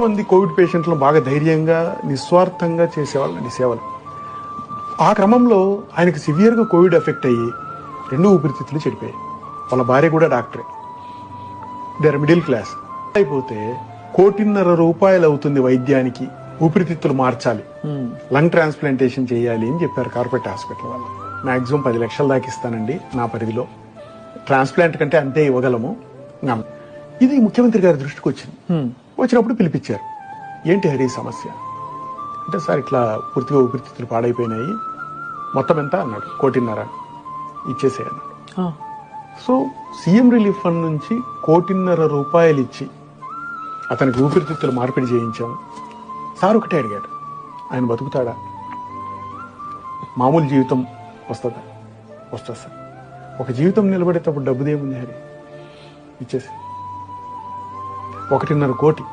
మంది కోవిడ్ పేషెంట్లను బాగా ధైర్యంగా నిస్వార్థంగా చేసేవాళ్ళండి సేవలు. ఆ క్రమంలో ఆయనకి సివియర్గా కోవిడ్ ఎఫెక్ట్ అయ్యి 2 ఊపిరితిత్తులు చెడిపోయాయి. వాళ్ళ భార్య కూడా డాక్టరే, దే ఆర్ మిడిల్ క్లాస్. అయిపోతే 1.5 కోటి అవుతుంది వైద్యానికి, ఊపిరితిత్తులు మార్చాలి, లంగ్ ట్రాన్స్ప్లాంటేషన్ చేయాలి అని చెప్పారు కార్పొరేట్ హాస్పిటల్ వాళ్ళు. మాక్సిమం 10 లక్షల దాకా ఇస్తానండి నా పరిధిలో, ట్రాన్స్ప్లాంట్ కంటే అంతే ఇవ్వగలము. ఇది ముఖ్యమంత్రి గారి దృష్టికి వచ్చింది. వచ్చినప్పుడు పిలిపించారు. ఏంటి హరి సమస్య అంటే, సార్ ఇట్లా పూర్తిగా ఊపిరితిత్తులు పాడైపోయినాయి, మొత్తం ఎంత అన్నాడు. 1.5 కోటి ఇచ్చేసేయన్నాడు. సో సీఎం రిలీఫ్ ఫండ్ నుంచి 1.5 కోటి ఇచ్చి అతనికి ఊపిరితిత్తులు మార్పిడి చేయించాము. సార్ ఒకటే అడిగాడు, ఆయన బతుకుతాడా, మామూలు జీవితం వస్తుందా? వస్తుంది సార్. ఒక జీవితం నిలబడేటప్పుడు డబ్బుదేముంది హరి, ఇచ్చేసి 1.5 కోటి